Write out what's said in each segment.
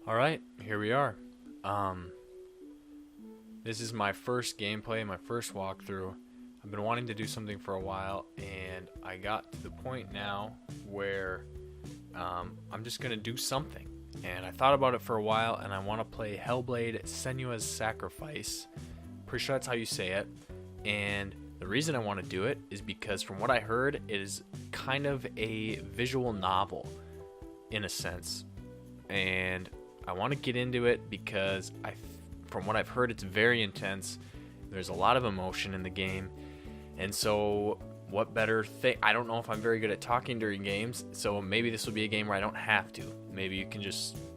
Alright, here we are. This is my first gameplay, my first walkthrough. I've been wanting to do something for a while, and I got to the point now where I'm just going to do something. And I thought about it for a while, and I want to play Hellblade Sanue's Sacrifice. Pretty sure that's how you say it. And the reason I want to do it is because from what I heard, it is kind of a visual novel, in a sense. And I want to get into it because from what I've heard, it's very intense. There's a lot of emotion in the game. And so what better thing? I don't know if I'm very good at talking during games, so maybe this will be a game where I don't have to. Maybe you can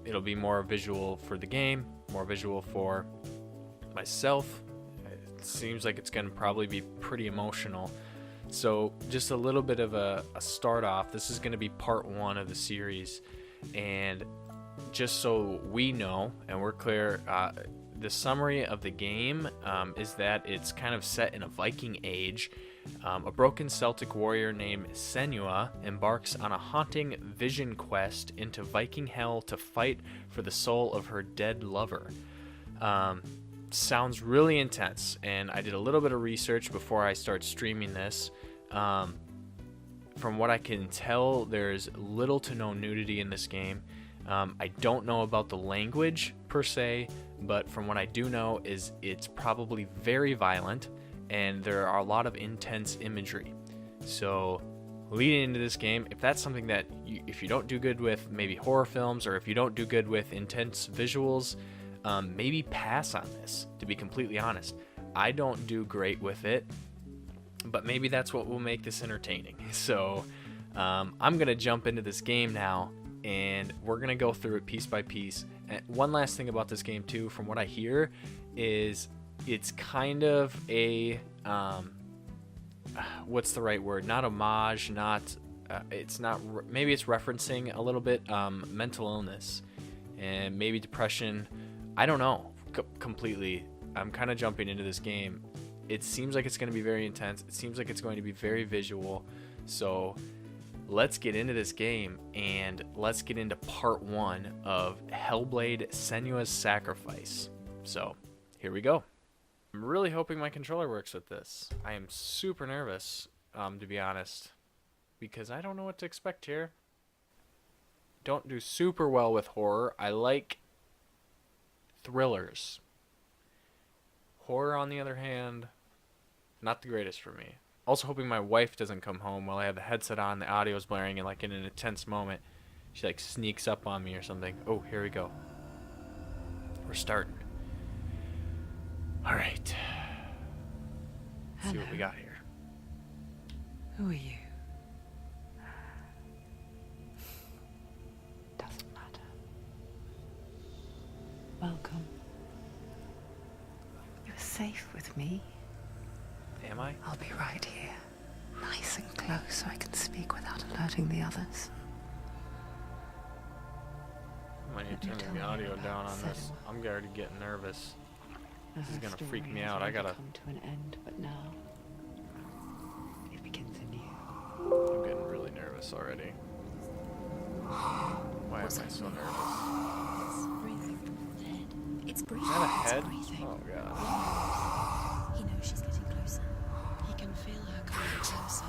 it'll be more visual for the game, more visual for myself. It seems like it's going to probably be pretty emotional. So just a little bit of a start off. This is going to be part 1 of the series. And just so we know and we're clear, the summary of the game is that it's kind of set in a Viking age. A broken Celtic warrior named Senue embarks on a haunting vision quest into Viking hell to fight for the soul of her dead lover. Sounds really intense, and I did a little bit of research before I start streaming this. From what I can tell, there's little to no nudity in this game. I don't know about the language per se, but from what I do know is it's probably very violent, and there are a lot of intense imagery. So leading into this game, if that's something that if you don't do good with maybe horror films, or if you don't do good with intense visuals, maybe pass on this, to be completely honest. I don't do great with it, but maybe that's what will make this entertaining. So I'm gonna jump into this game now, and we're gonna go through it piece by piece. And one last thing about this game too, from what I hear, is it's kind of a what's the right word? Not homage, not it's not. Maybe it's referencing a little bit mental illness and maybe depression. I don't know completely. I'm kind of jumping into this game. It seems like it's going to be very intense. It seems like it's going to be very visual. So let's get into this game, and let's get into part 1 of Hellblade Sanue's Sacrifice. So here we go. I'm really hoping my controller works with this. I am super nervous, to be honest, because I don't know what to expect here. Don't do super well with horror. I like thrillers. Horror, on the other hand, not the greatest for me. Also hoping my wife doesn't come home while I have the headset on, the audio's blaring, and like in an intense moment, she like sneaks up on me or something. Oh, here we go. We're starting. All right. Let's see what we got here. Who are you? Doesn't matter. Welcome. You're safe with me. Am I? I'll be right here, nice and close, so I can speak without alerting the others. I might need to turn the audio down on this. I'm already getting nervous. This is gonna freak me out. I gotta come to an end, but now it begins anew. I'm getting really nervous already. Why am I so nervous? It's breathing from the head. It's breathing. Is that a head? It's breathing. Oh god. He knows she's getting closer. He can feel her coming closer.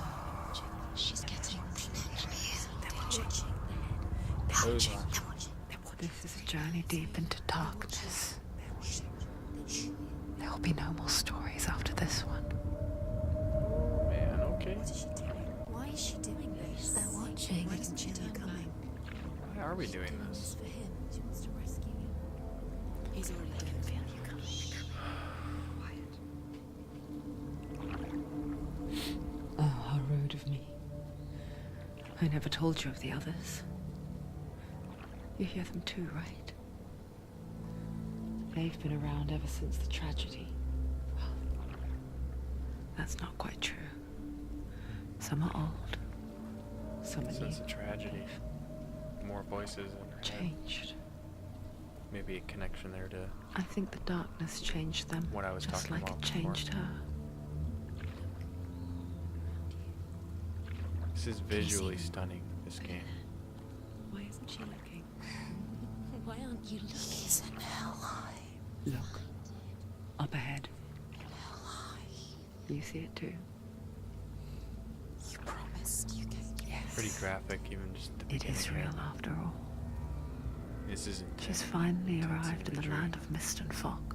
She's getting closer. They're watching. Those This is a journey deep into darkness. There will be no more stories after this one. man, okay. What is she doing? Why is she doing this? They're watching. Why doesn't she turn back? Why are we doing this? For him. She wants to rescue you. He's already doing it. Feel you coming. Oh, how rude of me. I never told you of the others. You hear them too, right? They've been around ever since the tragedy. Well, that's not quite true. Some are old. Some are new. Since the tragedy, more voices in her head. Changed. Maybe a connection there to I think the darkness changed them. what I was just talking like about it changed before. her. This is visually stunning, this game. Why isn't she looking? Why aren't you looking? He's in Hellhigh. Look. Up ahead. You see it too? You promised you gave. Yes. Pretty graphic, even just at the It beginning is here. real after all. This isn't. She's finally intense arrived in the imagery. land of mist and fog.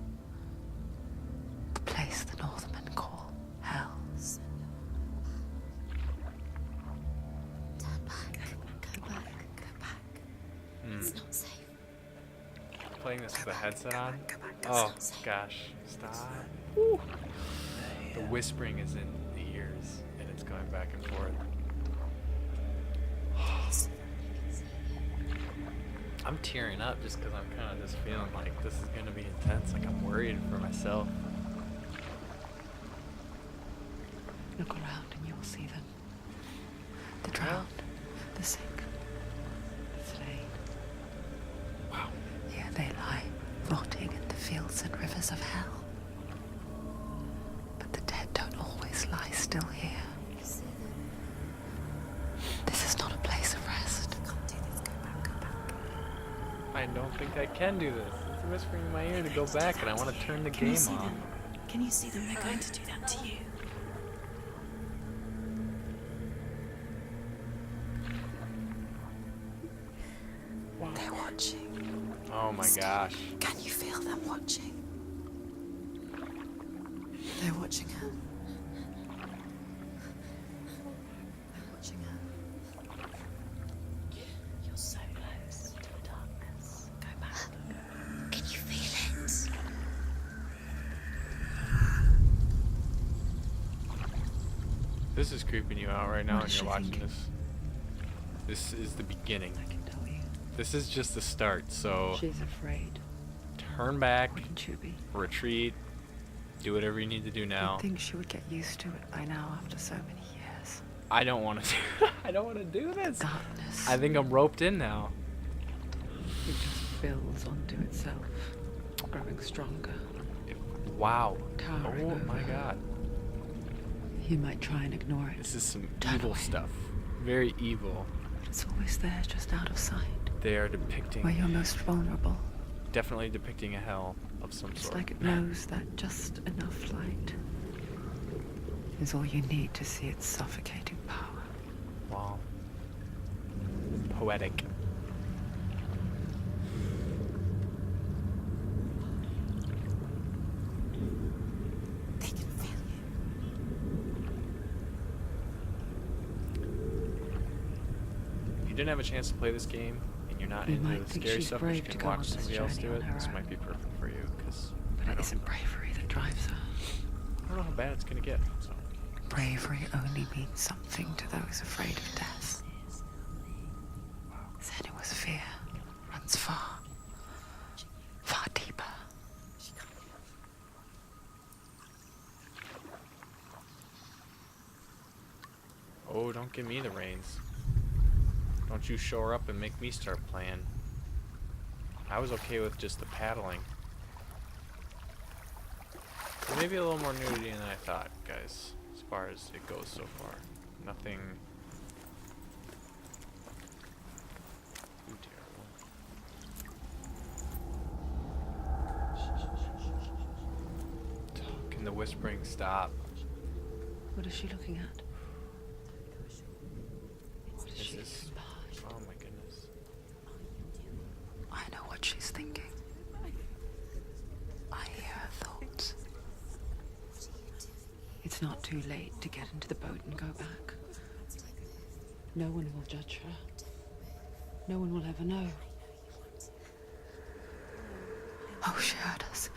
The place the Northmen call Hell. Turn back. Go back. Go back. It's not safe. Playing this with a headset on. Go back. Oh gosh, stop. Woo. The whispering is in the ears, and it's going back and forth. I'm tearing up just because I'm kind of just feeling like this is going to be intense. Like I'm worried for myself. Look around and you will see them. The drowned, the sick, the slain. Wow. Here they lie, rotting in the fields and rivers of hell. But the dead don't always lie still here. This is not a place of rest. Can't do this. Go back. Go back. I don't think I can do this. It's whispering in my ear to go back, and I want to turn the Can you game see off. them? Can you see them? They're going to do that to you. They're watching. Oh my gosh. Can you feel them watching? They're watching her. They're watching her. You're so close to the darkness. Go back. Can you feel it? This is creeping you out right now, What and is you're she watching thinking? this. This is the beginning. I can tell you. This is just the start. So She's afraid. turn back, Wouldn't you be? retreat, do whatever you need to do now. You'd think she would get used to it by now after so many years. I don't want to. I don't want to do this. Darkness. I think I'm roped in now. It just builds onto itself, growing stronger. Wow. Towering Oh my over. God. You might try and ignore it. This is some Turn evil away. stuff. Very evil. But it's always there, just out of sight. They are depicting. Where you're most vulnerable. Definitely depicting a hell of some It's sort. like it knows that just enough light is all you need to see its suffocating power. Wow. Poetic. They can feel If you didn't have a chance to play this game, and you're not You into might the think scary she's stuff, but you brave to can go watch on this somebody else do journey it, on her this own. might be perfect for you, because But I it don't, isn't bravery that drives her. I don't know how bad it's gonna get. So. Bravery only means something to those afraid of death. Senue's fear runs far, far deeper. Oh, don't give me the reins. Don't you shore up and make me start playing. I was okay with just the paddling. But maybe a little more nudity than I thought, guys, as far as it goes so far. Nothing too terrible. Can the whispering stop? What is she looking at? What is This she is- looking behind? Oh my goodness. I know what she's thinking. I hear her thoughts. It's not too late to get into the boat and go back. No one will judge her. No one will ever know. Oh, she heard us.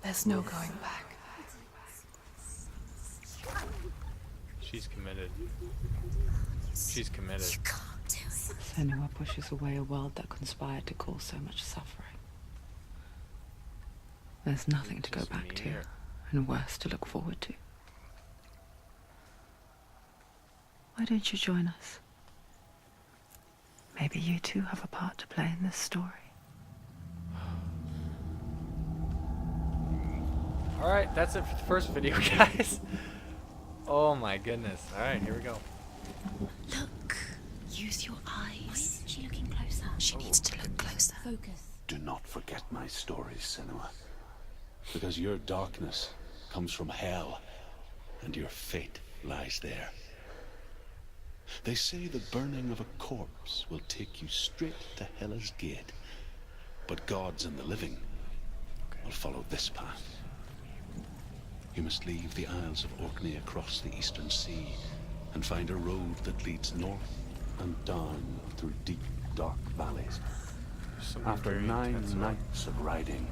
There's no going back. She's committed. She's committed. You can't do it. Senue pushes away a world that conspired to cause so much suffering. There's nothing to go Just back me to, here. and worse to look forward to. Why don't you join us? Maybe you too have a part to play in this story. Alright, that's it for the first video, guys. Oh my goodness. Alright, here we go. Look, you Close your eyes. Why isn't she looking closer? She needs to look closer. Focus. Do not forget my stories, Senue. Because your darkness comes from hell, and your fate lies there. They say the burning of a corpse will take you straight to Hela's gate. But gods and the living will follow this path. You must leave the Isles of Orkney across the eastern sea and find a road that leads north and down through deep, dark valleys. After 9 nights of riding,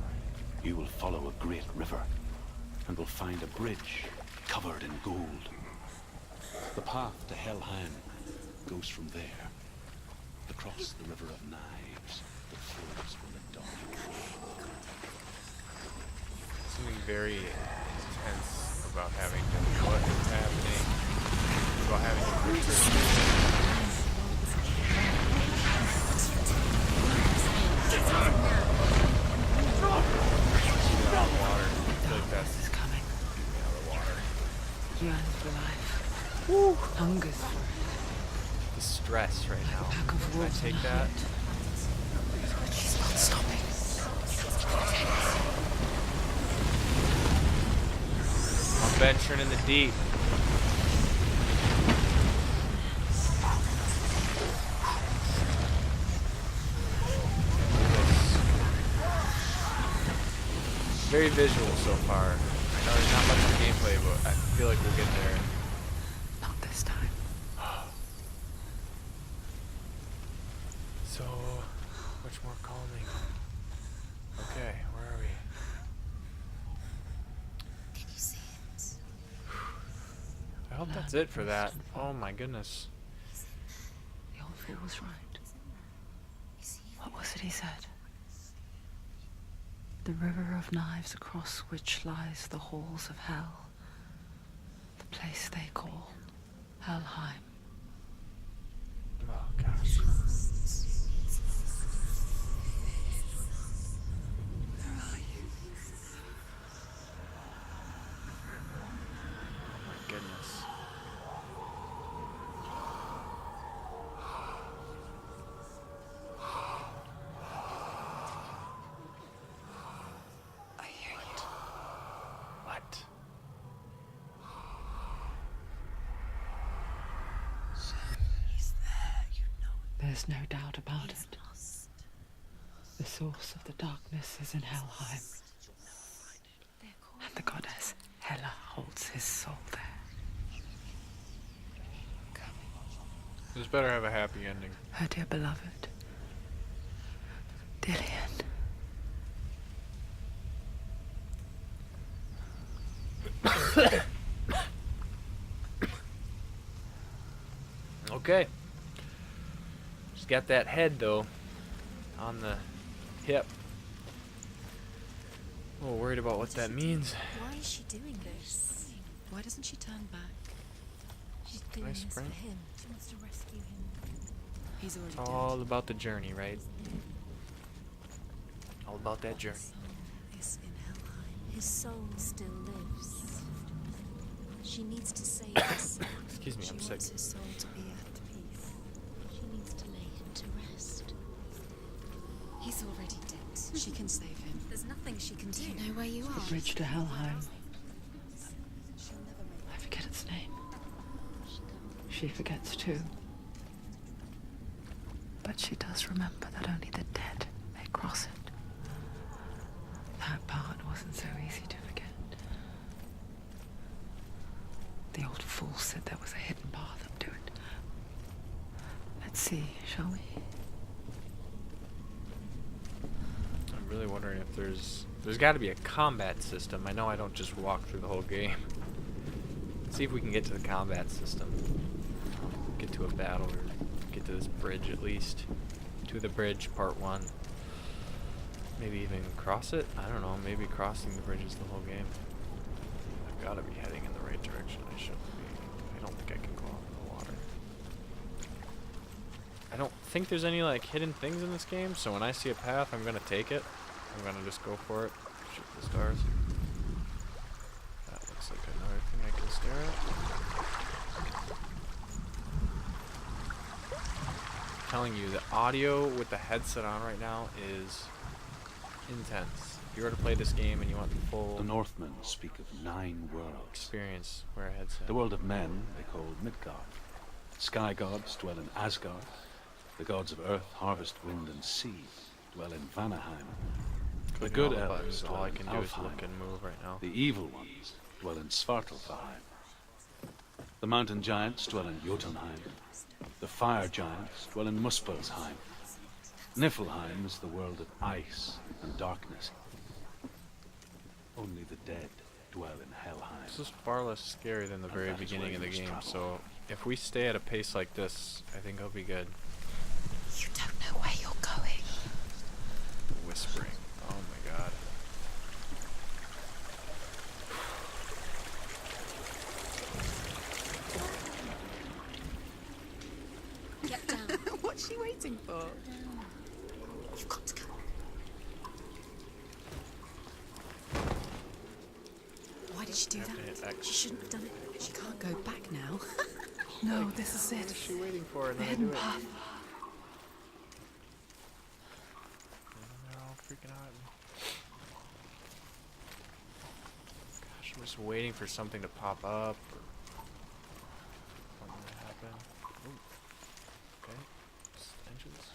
you will follow a great river and will find a bridge covered in gold. The path to Helheim goes from there, across the River of Knives that flows from the dark. Something very intense about having to know what is happening, about having to water. I feel like that's It's coming. out of the water. Yearns for life. Woo. Hungers for it. The stress right now. Pack of Can I wolves take in her that? heart. She's not stopping. I'm venturing in the deep. Very visual so far. I know there's not much of gameplay, but I feel like we'll get there. Not this time. So much more calming. Okay, where are we? Can you see it? I hope that's it for that. Oh my goodness. The old fool was right. You see it? What was it he said? The river of knives across which lies the halls of hell. The place they call Helheim. Oh gosh. Where are you? Oh my goodness. I hear you. What? He's there, you know. There's no doubt about He's it. lost. The source of the darkness is in Helheim, They're called and the goddess Hela holds his soul there. This better have a happy ending. Her dear beloved, Dillian. Okay. She's got that head though on the hip. A little worried about what that means. Why is she doing this? Why doesn't she turn back? She's doing Nice this for sprint. him. She wants to rescue him. He's already It's all about the journey, right? All about that journey. dead. Is in Helheim. His soul still lives. She needs to save his soul. Excuse me, She I'm sick. wants his soul to be at peace. She needs to lay him to rest. He's already dead. She can save him. There's nothing she can do. Do you know where you are? The bridge to Helheim. She'll never make I forget its name. She forgets too. But she does remember that only the dead may cross it. That part wasn't so easy to forget. The old fool said there was a hidden path up to it. Let's see, shall we? I'm really wondering if there's got to be a combat system. I know I don't just walk through the whole game. Let's see if we can get to the combat system. Get to a battle or get to this bridge at least. To the bridge, part 1. Maybe even cross it? I don't know. Maybe crossing the bridge is the whole game. I've got to be heading in the right direction. I shouldn't be. I don't think I can go out in the water. I don't think there's any like hidden things in this game, so when I see a path, I'm gonna take it. I'm gonna just go for it. Shoot the stars. That looks like another thing I can stare at. telling you, the audio with the headset on right now is intense. If you were to play this game and you want the full The Northmen speak of 9 worlds. experience, wear a headset. The world of men they call Midgard. Sky gods dwell in Asgard. The gods of earth, harvest, wind, and sea dwell in Vanaheim. The Clicking all good the elves buttons, dwell all I in can do is Alfheim. look and move right now. The evil ones dwell in Svartalfheim. The mountain giants dwell in Jotunheim. The fire giants dwell in Muspelheim. Niflheim is the world of ice and darkness. Only the dead dwell in Helheim. This is far less scary than the very that is beginning where of the you game, must so if we stay at a pace like this, I think I'll be good. You don't know where you're going. Whispering. Oh my god. Get down. What's she waiting for? You've got to go. Why did she do Have to hit that? X. She shouldn't have done it. She can't go back now. No, this is What it. is she waiting for? And The then I do hidden it. path. They're all freaking out at me. Gosh, I'm just waiting for something to pop up or something to happen. Ooh. Okay. Stenches.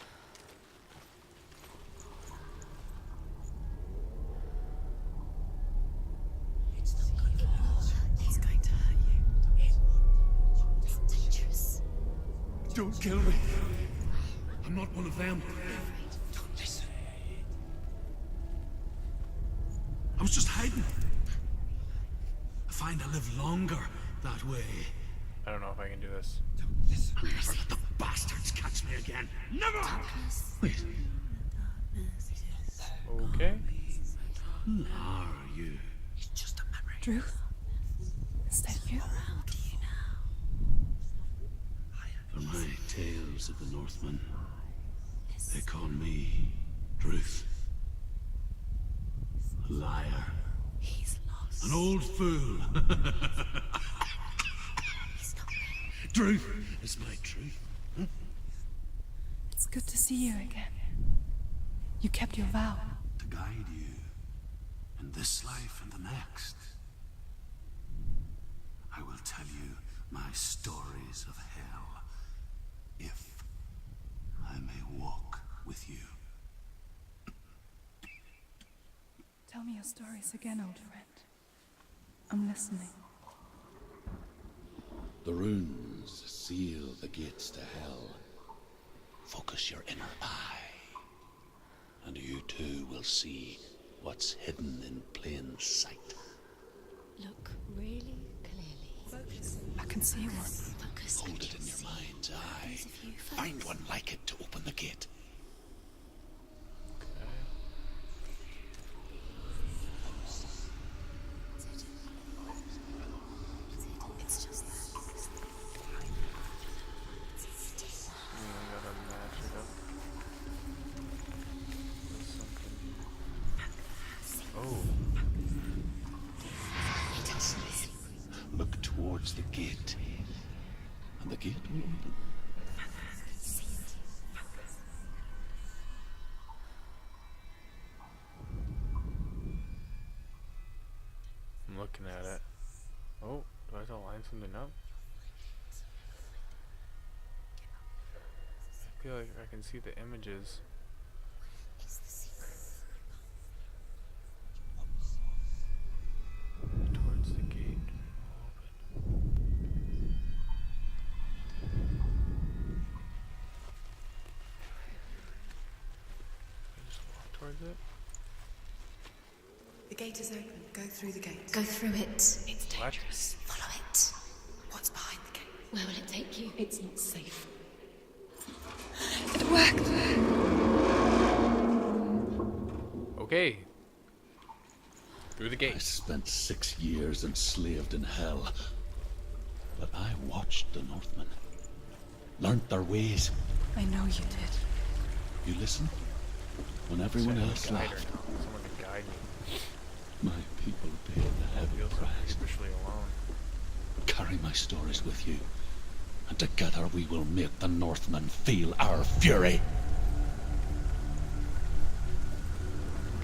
It's not going to hurt. It's going to hurt you. It's dangerous. Don't kill me. I'm not one of them. Don't listen. I was just hiding. I find I live longer that way. I don't know if I can do this. I'll never let the bastards catch me again. Never! Wait, Okay. who are you? It's just a memory. Druth? Is that you? How do you know? For my tales of the Northmen, they call me Druth. A liar. He's lost. An old fool. He's not real. Druth is my truth. It's good to see you again. You kept your vow. To guide you in this life and the next. I will tell you my stories of hell, if I may walk with you. Tell me your stories again, old friend. I'm listening. The runes seal the gates to hell. Focus your inner eye, and you too will see what's hidden in plain sight. Look really clearly. Focus. I can see one. Focus. Hold it in your mind's eye. As if you Find focus. one like it to open the gate. It's just that. I gotta match it up with something. Oh. It is. Look towards the gate, and the gate will open. I'm looking at it. Oh, do I have to line something up? I feel like I can see the images. It's the secret. Towards the gate. Open. I just walk towards it. The gate is open. Go through the gate. Go through it. It's What? dangerous. Follow it. What's behind the gate? Where will it take you? It's not safe. It worked. Okay. Through the I gate. spent 6 years enslaved in hell, but I watched the Northmen, learnt their ways. I know you did. You listen when everyone else Guide her laughed. now. Someone to guide me. My people paid the I heavy feel so price. freakishly alone. Carry my stories with you, and together we will make the Northmen feel our fury.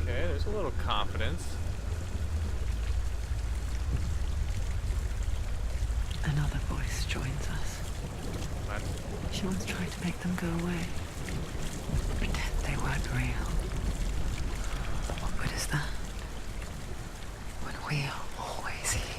Okay, there's a little confidence. Another voice joins us. What? She once tried to make them go away. Pretend they weren't real. What good is that? When we are always here.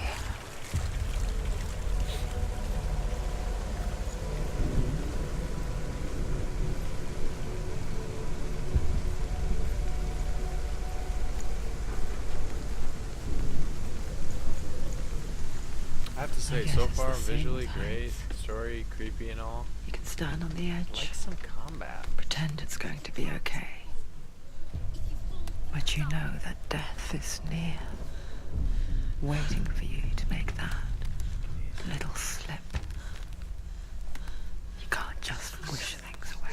I have to say, guess so it's far, the same visually type. great, story creepy and all. You can stand on the I edge, like some combat. pretend it's going to be okay. But you know that death is near, waiting for you to make that little slip. You can't just wish things away.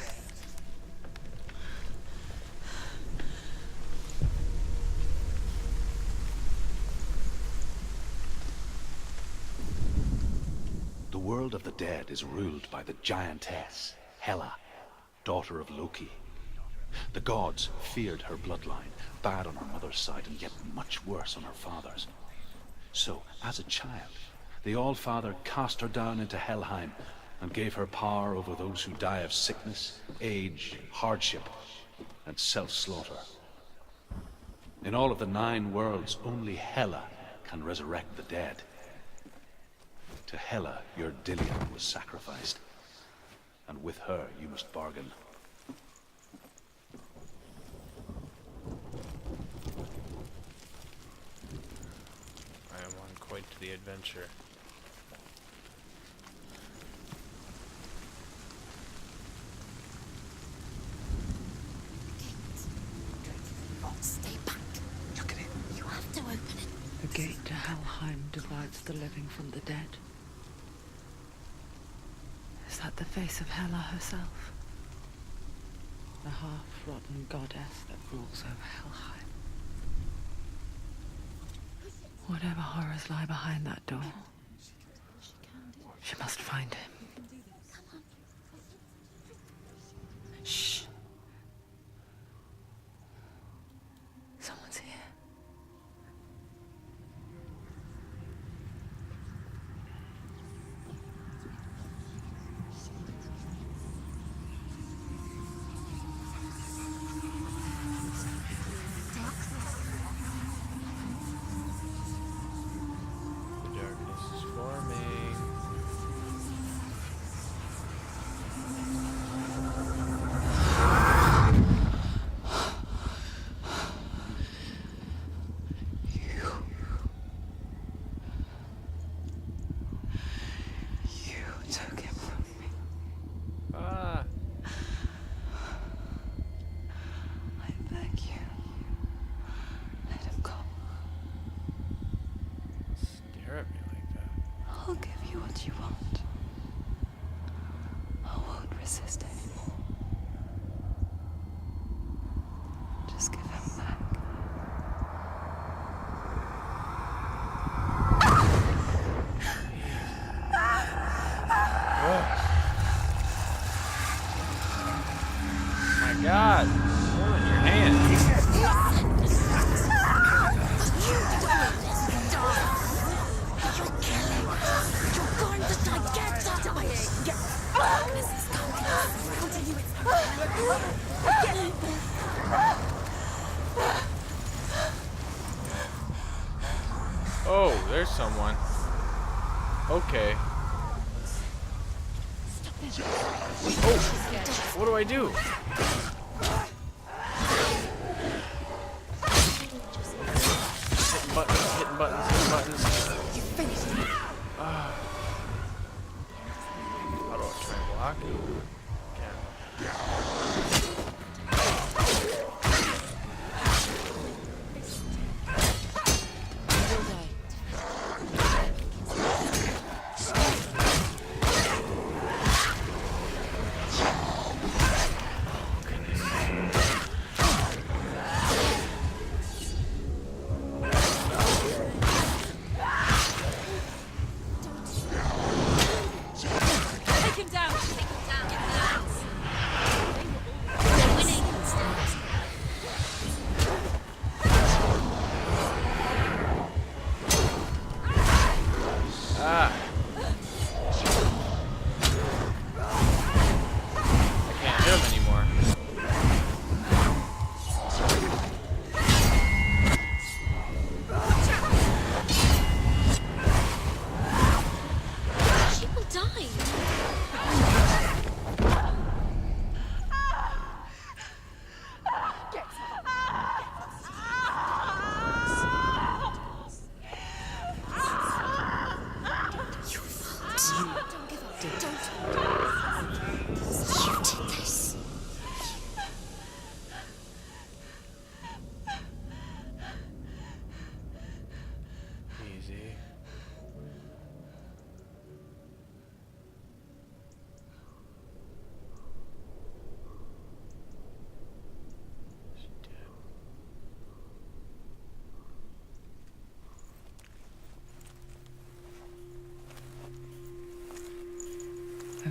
The world of the dead is ruled by the giantess, Hela, daughter of Loki. The gods feared her bloodline, bad on her mother's side and yet much worse on her father's. So, as a child, the All-Father cast her down into Helheim and gave her power over those who die of sickness, age, hardship, and self-slaughter. In all of the 9 worlds, only Hela can resurrect the dead. To Hela, your Dillion was sacrificed, and with her you must bargain. I am on quite the adventure. Stay back. Look at it. You have to open it. The gate to Helheim divides the living from the dead. Is that the face of Hela herself? The half-rotten goddess that rules over Helheim. Whatever horrors lie behind that door, she must find him. Shh. Someone's here. The darkness is forming. You took him from me. Ah! I beg you. Let him go. Stare at me like that. I'll give you what you want. I won't resist anymore. Just give him back. My God! Woman, your hand! You're killing. You're going to die. Get up. Darkness is coming. I'll tell you Oh, there's someone. Okay. Oh! What do I do? Hitting buttons, hitting buttons, hitting buttons. You finished it. How do I try and block?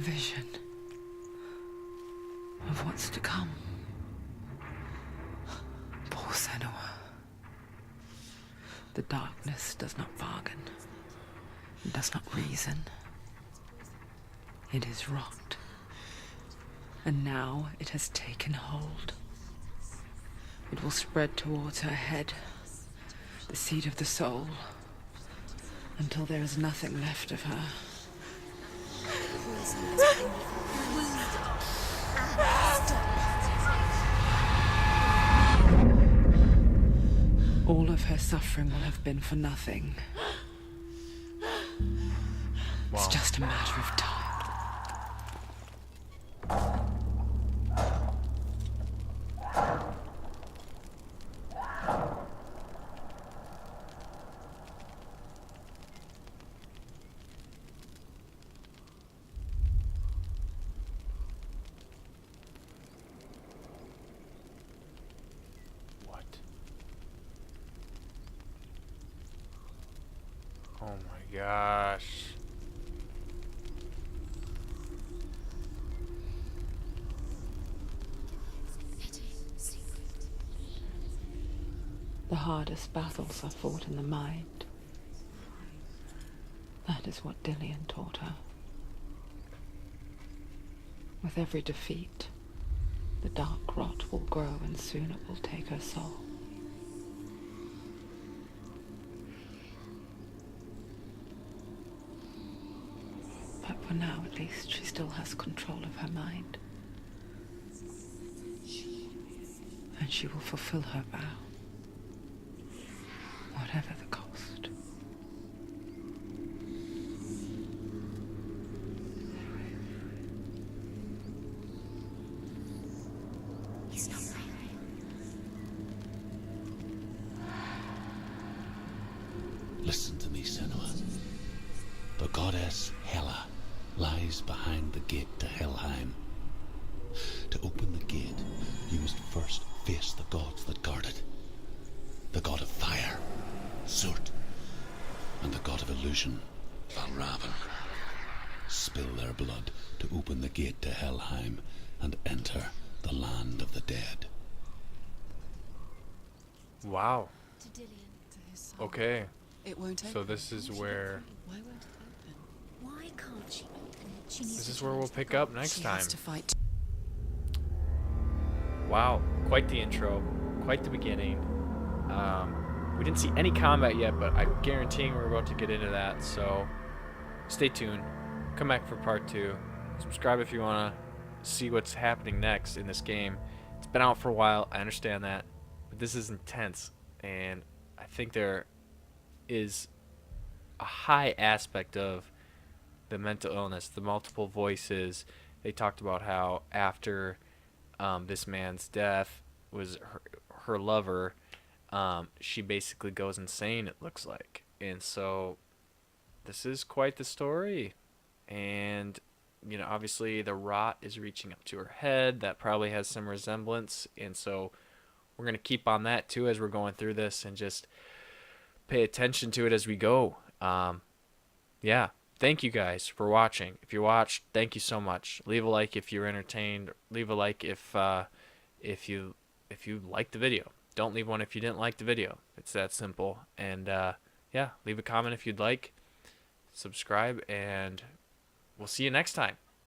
vision of what's to come. Poor Senue. The darkness does not bargain, does not reason. It is rot. And now it has taken hold. It will spread towards her head, the seat of the soul, until there is nothing left of her. All of her suffering will have been for nothing. It's Wow. just a matter of time. What? Oh my gosh. The hardest battles are fought in the mind. That is what Dillian taught her. With every defeat, the dark rot will grow and soon it will take her soul. But for now, at least, she still has control of her mind. And she will fulfill her vow, whatever the cost. He's not right. Listen to me, Senue. The goddess Hela lies behind the gate to Helheim. To open the gate, you must first face the gods that guard it. The god of fire, Surt, and the god of illusion, Valravan. Spill their blood to open the gate to Helheim and enter the land of the dead. Wow. To Dillian. Okay. It won't open. So this is where Why won't it open? Why can't she open it? She needs this to is where we'll challenge the pick up gods. next She time. has to fight. Wow, quite the intro, quite the beginning. We didn't see any combat yet, but I'm guaranteeing we're about to get into that. So stay tuned. Come back for part 2. Subscribe if you want to see what's happening next in this game. It's been out for a while. I understand that, but this is intense, and I think there is a high aspect of the mental illness, the multiple voices. They talked about how after this man's death was her lover, she basically goes insane, it looks like. And so this is quite the story. And, you know, obviously the rot is reaching up to her head. That probably has some resemblance. And so we're going to keep on that too as we're going through this and just pay attention to it as we go. Yeah. Thank you guys for watching. If you watched, thank you so much. Leave a like if you're entertained. Leave a like if you liked the video. Don't leave one if you didn't like the video. It's that simple. And yeah, leave a comment if you'd like. Subscribe, and we'll see you next time.